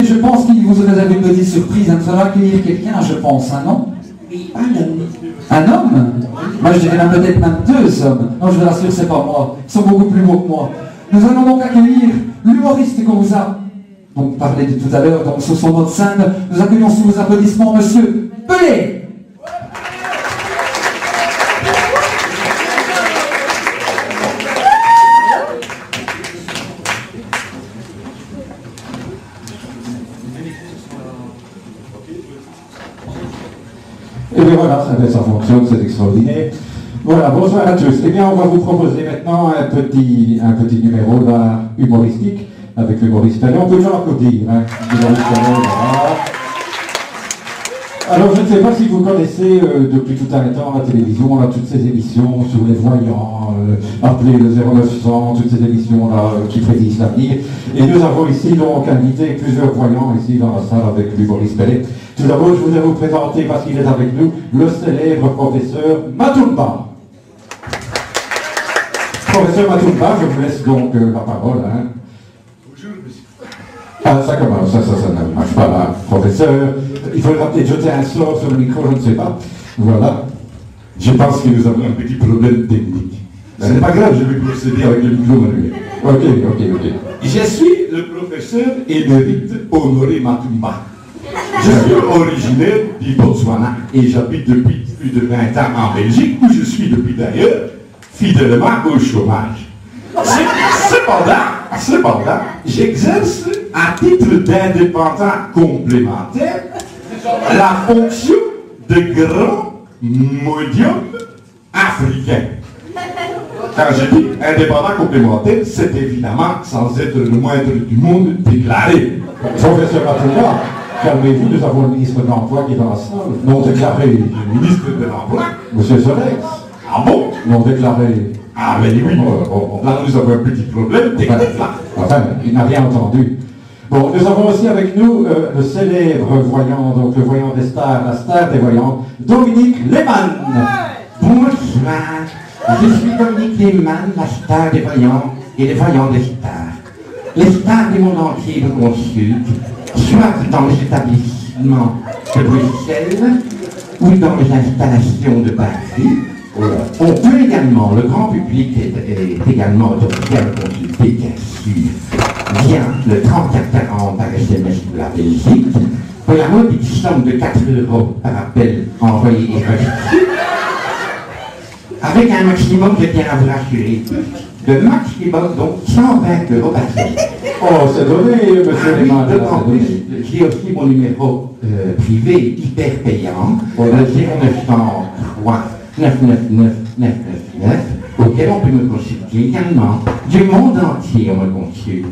je pense qu'il vous réserve une petite surprise. Il faudra accueillir quelqu'un, je pense, un nom. Oui, un homme. Un homme? Moi, je dirais même peut-être même deux hommes. Non, je vous rassure, c'est pas moi. Ils sont beaucoup plus beaux que moi. Nous allons donc accueillir l'humoriste qu'on vous a donc parlé de tout à l'heure, donc sur son autre scène. Nous accueillons sous vos applaudissements Monsieur Pelé. Et bien voilà, ça fonctionne, c'est extraordinaire. Voilà, bonsoir à tous. Eh bien, on va vous proposer maintenant un petit numéro là, humoristique avec l'humoriste Pelé. On peut déjà applaudir, hein. L'humoriste Pelé, voilà. Alors, je ne sais pas si vous connaissez depuis tout un temps la télévision, on a toutes ces émissions sur les voyants, appelez le 0900, toutes ces émissions-là qui prédisent l'avenir. Et nous avons ici donc invité plusieurs voyants ici dans la salle avec l'humoriste Pelé. Tout d'abord, je voudrais vous présenter, parce qu'il est avec nous, le célèbre professeur Matumba. Professeur Matumba, je vous laisse donc la parole. Hein. Bonjour, monsieur. Ah, ça commence, ça ne marche pas là. Professeur, il faudra peut-être jeter un sort sur le micro, je ne sais pas. Voilà. Je pense que nous avons un petit problème technique. Ce n'est pas grave, je vais procéder avec le micro manuel. Ok. Je suis le professeur émérite Honoré Matumba. Je suis originaire du Botswana et j'habite depuis plus de 20 ans en Belgique, où je suis depuis d'ailleurs fidèlement au chômage. Cependant, j'exerce à titre d'indépendant complémentaire la fonction de grand médium africain. Quand je dis indépendant complémentaire, c'est évidemment sans être le moindre du monde déclaré. Professeur Matumba, calmez-vous, nous avons le ministre de l'Emploi qui est dans la salle. Non déclaré. Le ministre de l'Emploi. Monsieur Solex. Ah bon? Non déclaré. Ah mais oui, là nous avons un petit problème technique là. Enfin, il n'a rien entendu. Bon, nous avons aussi avec nous le célèbre voyant, donc le voyant des stars, la star des voyants, Dominique Lehmann. Bonsoir, je suis Dominique Lehmann, la star des voyants et les voyants des stars. Les stars du monde entier me consultent, soit dans les établissements de Bruxelles ou dans les installations de Paris. On peut également, le grand public est également autorisé à me consulter, bien sûr, via le 3440 par SMS de la Belgique, pour la modique somme de 4 € par appel envoyé et reçu, avec un maximum, je tiens à vous rassurer, de maximum, donc 120 € par semaine. Oh, c'est donné, monsieur Lehmann. D'autant plus, j'ai aussi mon numéro privé hyper payant, le 0903 999 999, auquel on peut me consulter également. Du monde entier, on me consulte.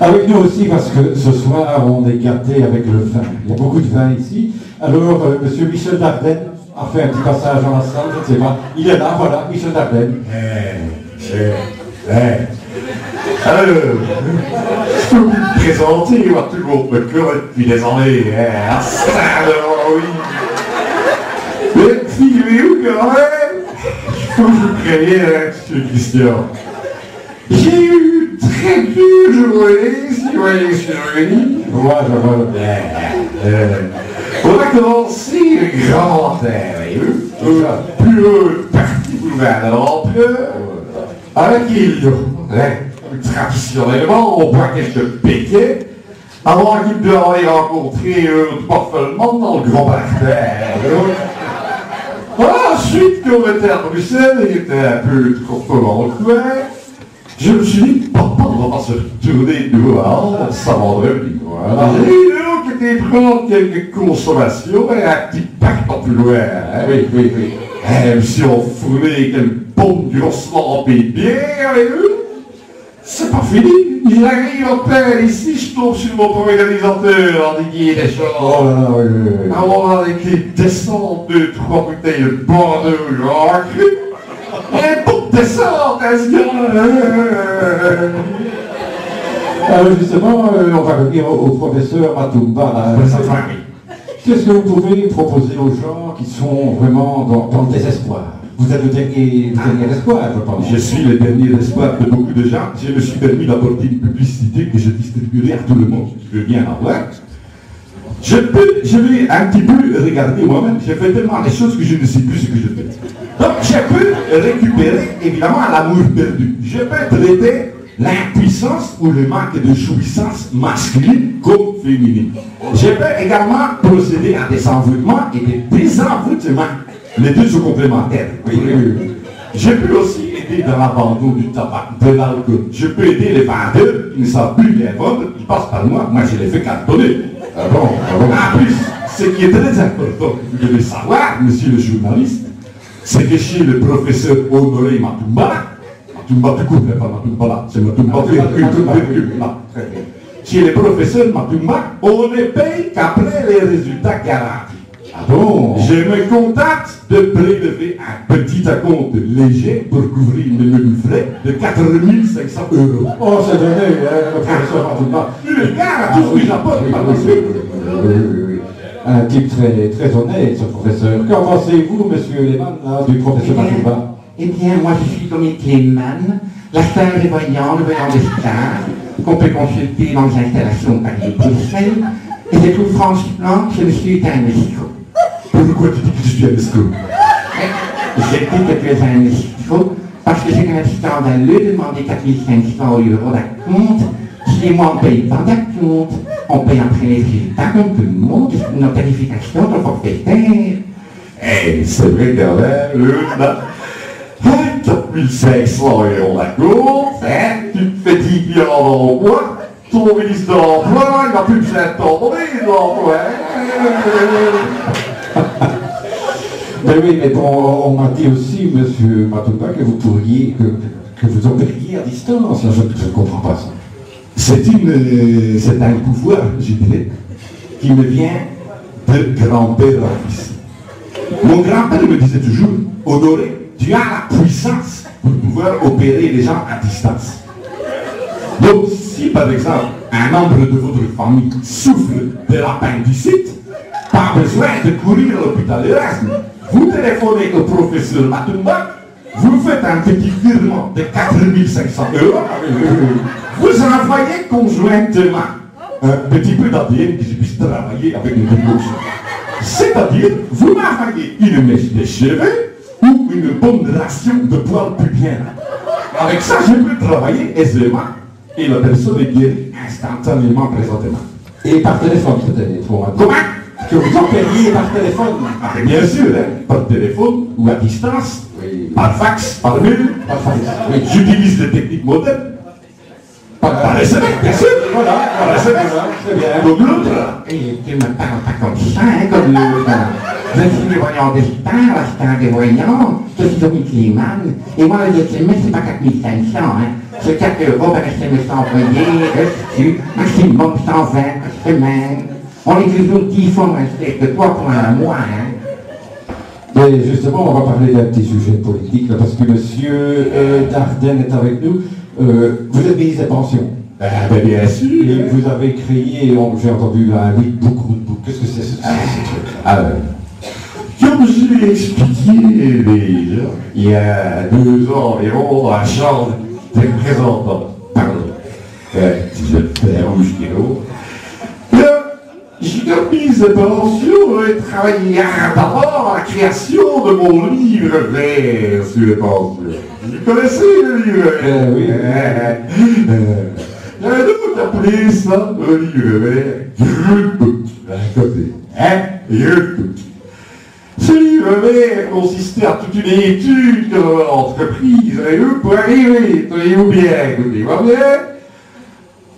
Avec nous aussi, parce que ce soir, on est gâtés avec le vin. Il y a beaucoup de vin ici. Alors, monsieur Michel Dardenne a fait un petit passage dans la salle, je ne sais pas. Il est là, voilà, Michel Dardenne. Alors, je peux vous présenter, moi tout le monde me connaît depuis des années, à Saint-Denis. Mais figurez-vous quand même, il faut que je vous prévienne, monsieur Christian. J'ai eu très peu de journées, si vous voyez ce que je veux dire. Voilà, je vois. On a commencé le grand air, voyez-vous, plus haute partie boulevard de l'Empereur, avec il traditionnellement, on boit quelques péquets, avant qu'il doit aller rencontrer parfaitement dans le grand parterre. Ensuite, quand on était à Bruxelles, il était un peu trop dans le coin, je me suis dit, papa, on va pas se retourner dehors, ça vendredi. Voilà. Et donc, était prendre quelques consommations et un petit pack pas plus loin. Hein. Oui. Même si on fournait quelques pommes grossement remplis de bière, et c'est pas fini. J'arrive en peine ici, je tombe sur mon organisateur en déguisé des choses. Oh là là, oui. Alors, avec les descentes de 3 bouteilles de Bordeaux, j'en cru. Et pour descendre, est-ce que... Alors justement, on va revenir au professeur Matumba. Oui. Qu'est-ce que vous pouvez proposer aux gens qui sont vraiment dans le désespoir? Vous êtes le dernier espoir, je pense. Je suis le dernier espoir de beaucoup de gens. Je me suis permis d'apporter une publicité que je distribuerai à tout le monde qui veut bien avoir. Je vais un petit peu regarder moi-même. Je fais tellement des choses que je ne sais plus ce que je fais. Donc je peux récupérer évidemment l'amour perdu. Je peux traiter l'impuissance ou le manque de jouissance masculine comme féminine. Je peux également procéder à des envoûtements et des désenvoûtements. Les deux sont complémentaires. Je peux aussi aider dans l'abandon du tabac, de l'alcool. Je peux aider les vendeurs qui ne savent plus bien vendre, qui passent par moi. Moi, je les fais cartonner. En plus, ce qui est très important, vous devez savoir, monsieur le journaliste, c'est que chez le professeur Honoré Matumba, Matumba tout court, pas Matumba là, c'est Matumba virgule, là. Chez le professeur Matumba, on ne paye qu'après les résultats garantis. Ah bon? Je me contente de prélever un petit acompte léger pour couvrir mes menus frais de 4 500 €. Oh, c'est donné, le professeur Matumba. Le gars, tout ce que j'apporte par la suite. Oui. Un type très honnête, ce professeur. Qu'en pensez-vous, monsieur Lehmann, là, du professeur Matumba? Eh bien, moi je suis comme Lehmann, la star des voyants, le voyant des stars, qu'on peut consulter dans les installations Paris et Bruxelles, et je trouve franchement que je suis un escroc. Pourquoi tu dis que je suis un escroc? Je dis que tu es un escroc parce que c'est quand même scandaleux de demander 4 500 € d'acompte. Si moi on paye pas d'acompte, on paye après les résultats comme tout le monde, nos tarifications de forfaitaire. Eh, c'est vrai quand même, 4 500 € d'acompte, hein? Tu te fais 10 000 € dans le mois, ton ministre de l'Emploi, il n'a plus besoin de ton ministre de l'Emploi. Mais oui, mais bon, on m'a dit aussi, monsieur Matumba, que vous pourriez, que vous opériez à distance. Là, je ne comprends pas ça. C'est un pouvoir, je dirais, qui me vient de grand-père en fils. Mon grand-père me disait toujours, Honoré, tu as la puissance pour pouvoir opérer les gens à distance. Donc, si par exemple, un membre de votre famille souffre de l'appendicite, pas besoin de courir à l'hôpital Erasme. Vous téléphonez au professeur Matumba, vous faites un petit virement de 4 500 €, vous envoyez conjointement un petit peu d'ADN que je puisse travailler avec une gauche. C'est-à-dire, vous m'envoyez une mèche de cheveux ou une bonne ration de poils pubiens. Avec ça, je peux travailler aisément et la personne est guérie instantanément présentement. Et par téléphone, peut-être, pour moi. Comment? Que vous opériez par téléphone. Ah, bien sûr, hein, par téléphone ou à distance, Oui. par fax, par mail, Par fax. Oui. j'utilise des techniques modernes. Par SMS, bien sûr. Voilà, Par SMS. c'est bien. Donc l'autre, Et tu me parles pas comme ça, hein, comme l'autre. Je suis le voyant des stars, la star des voyants, je suis Dominique Lehmann, et moi le SMS c'est pas 4 500, hein. C'est 4 € par SMS envoyé, reçu, maximum 120 par semaine. On est toujours 10 fois moins cher que toi pour un mois, hein. Mais justement, on va parler d'un petit sujet politique, là, parce que monsieur Dardenne est avec nous. Vous êtes ministre des pensions. ben bien sûr. Et vous avez créé, j'ai entendu un weekbook. Qu'est-ce que c'est ce truc? Alors, comme je l'ai expliqué déjà, il y a 2 ans environ, dans la chambre des représentants, si je fais rouge qui l'eau, j'ai mis de pension et travaillé d'abord à la création de mon livre vert sur les pensions. Vous connaissez le livre vert? Oui. J'avais donc appelé ça le livre vert Grunbook, d'un côté. Grunbook. Ce livre vert consistait à toute une étude de l'entreprise et eux pour arriver, tenez-vous bien, écoutez-moi bien,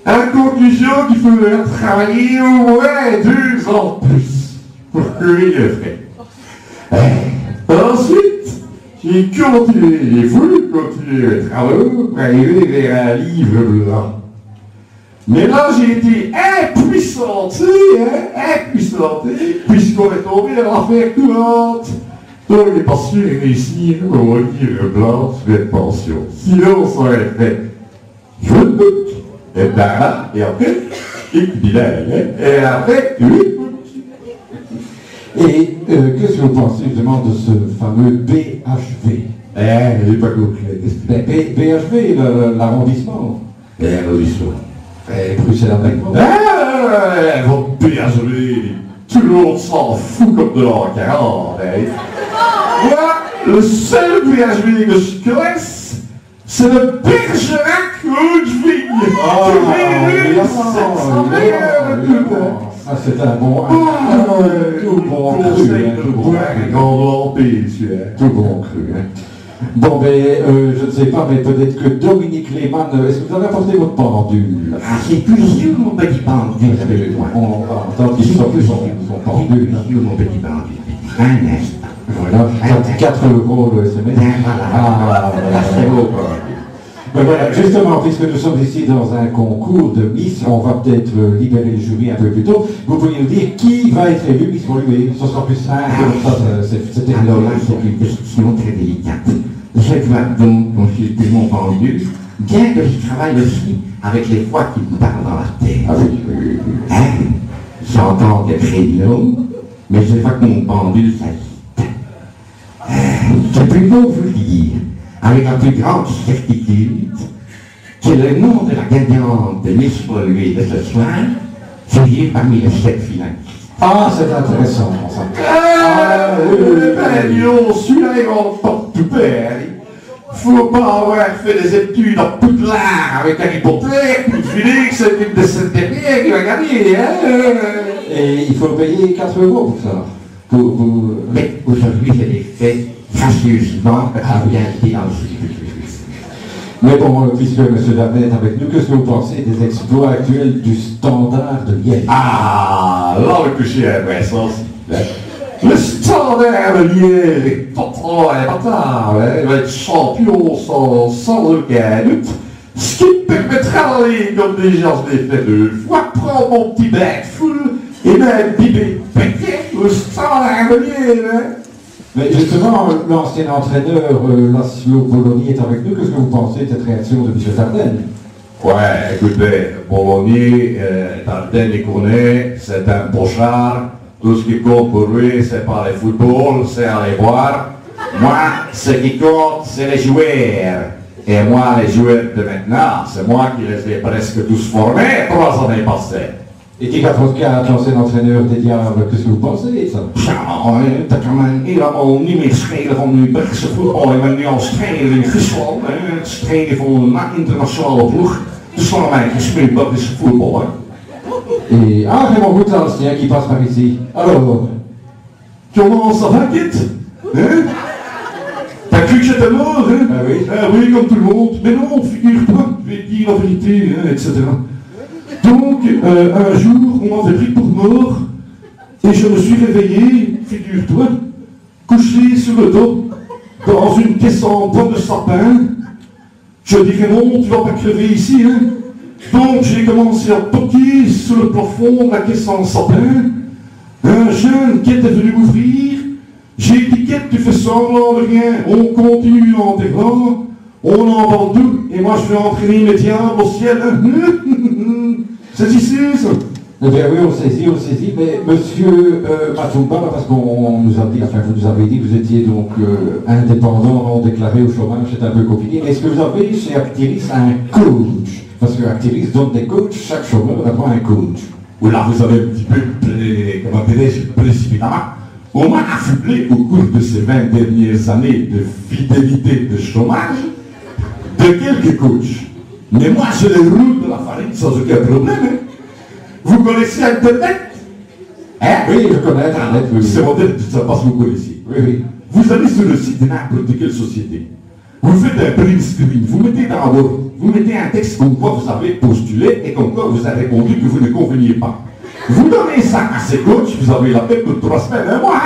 à la conclusion qu'il faudrait travailler au moins 2 ans de plus pour cueillir le frais. Ensuite, j'ai continué, j'ai voulu continuer les travaux pour arriver vers un livre blanc. Mais là, j'ai été impuissanté, puisqu'on est tombé dans l'affaire courante. Donc, il n'est pas sûr de réussir mon livre blanc sur les pensions. Sinon, ça aurait fait Grunbook. Et là, et après, et après, oui. Et qu'est-ce que vous pensez justement de ce fameux BHV? J'ai pas compris. BHV, l'arrondissement. L'arrondissement. Bruxelles avec moi. Votre BHV, tout le monde s'en fout comme de l'an 40. Moi, le seul BHV que je connaisse, c'est le Bergerac Haute-Vigne. Ah, c'est un bon tout bon cru. Tout bon cru. Bon, mais je ne sais pas, mais peut-être que Dominique Lehmann, est-ce que vous avez apporté votre pendule? Ah, c'est plus sûr, mon petit pendule avec moi. On va entendre qu'ils sont plus son pendule. Mon petit pendule. Un instant. Voilà, 4 € le SMS. Voilà, c'est beau. Ben voilà, justement, puisque nous sommes ici dans un concours de Miss, on va peut-être libérer le jury un peu plus tôt. Vous pouvez nous dire qui va être élu Miss Woluwe? Ce sera plus simple, comme ça, c'était Alors là, c'est une question très délicate. Je dois donc consulter mon pendule, bien que je travaille aussi avec les voix qui me parlent dans la tête. Ah oui. Hein? J'entends des prénoms, mais je vois que mon pendule s'agite. Je peux donc vous dire, avec la plus grande certitude, que le nom de la gagnante de Miss Woluwe de ce soir figure parmi les 7 finalistes. Ah, c'est intéressant, ça. Celui-là, il remporte tout père. Faut pas avoir fait des études en Poudlard avec Harry Potter, puis finir que c'est une de ces dernières qui va gagner, hein. Et il faut payer 4 € pour ça. Mais aujourd'hui, je l'ai fait gracieusement à bien dire dans le circuit. Mais bon, puisque M. David est avec nous, qu'est-ce que vous pensez des exploits actuels du Standard de Liège? Ah, là, le coucher est sensible. Le Standard de Liège est pas trop important, il va être champion sans aucun doute. Ce qui me permettra d'aller comme des gens je l'ai fait 2 fois, prendre mon petit bain full et même biber peut-être le Standard de Liège, hein. Mais justement, l'ancien entraîneur Laszlo Poloni est avec nous. Qu'est-ce que vous pensez de cette réaction de M. Dardenne? Ouais, écoutez, Poloni, Dardenne les connaît, c'est un pochard. Tout ce qui compte pour lui, c'est pas le football, c'est aller boire. Moi, ce qui compte, c'est les joueurs. Et moi, les joueurs de maintenant, c'est moi qui les ai presque tous formés 3 années passées. Et T44, l'ancien entraîneur des Diables, qu'est-ce que vous pensez de ça? Ja, dat kan men helemaal niet meer schelen van nu Belgische voetbal. Ik ben nu als trainer in Friesland, het trainer van een internationale ploeg. Dus van mij gespeeld Belgische voetbal. Et j'ai mon goût ancien qui passe par ici. Alors, Comment ça va, Kit? Hein? T'as cru que j'étais mort, hein? Ah oui. Ah oui, comme tout le monde. Mais non, figure-toi, je vais te dire la vérité, hein, etc. Donc, un jour, on m'avait pris pour mort, et je me suis réveillé, figure-toi, couché sur le dos, dans une caisse en bois de sapin. Je dirais non, tu vas pas crever ici, hein. Donc, j'ai commencé à toquer sur le plafond de la caisse en sapin. Un jeune qui était venu m'ouvrir, j'ai dit qu'est-ce que tu fais semblant de rien, on continue l'enterrement, on emballe tout, et moi je vais entraîner mes diables au ciel. C'est ici, ça. eh bien oui, on saisit, mais monsieur Matumba, parce qu'on nous a dit, enfin vous nous avez dit que vous étiez donc indépendant, non déclaré au chômage, c'est un peu compliqué, mais est-ce que vous avez chez Actiris un coach? Parce que Actiris donne des coachs, chaque chômeur a droit à un coach. Ou là, vous avez un petit peu, comment dirais-je, précipitamment. On m'a affublé au cours de ces 20 dernières années de fidélité de chômage de quelques coachs. Mais moi, je les roule de la farine sans aucun problème. Hein. Vous connaissez Internet? Hein? Oui, je connais Internet, oui. C'est moderne, je ne sais pas si vous connaissez. Oui, oui. Vous allez sur le site de n'importe quelle société. Vous faites un print screen, vous mettez dans Word, vous mettez un texte comme quoi vous avez postulé et comme quoi vous avez répondu que vous ne conveniez pas. Vous donnez ça à ces coachs, vous avez la paix pour 3 semaines, un mois.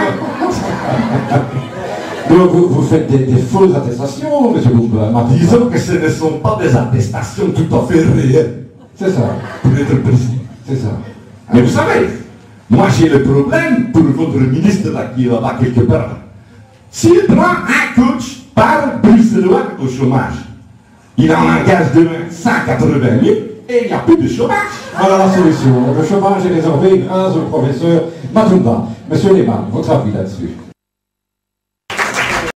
Donc vous faites des fausses attestations, monsieur Bourba. Disons que ce ne sont pas des attestations tout à fait réelles, C'est ça, pour être précis. c'est ça. Mais vous savez, moi j'ai le problème pour votre ministre là qui est là-bas quelque part. S'il prend un coach par bruxellois au chômage, il en engage demain 180 000, et il n'y a plus de chômage. Voilà la solution. Le chômage est réservé grâce au professeur Matumba. Monsieur Lehmann, votre avis là-dessus?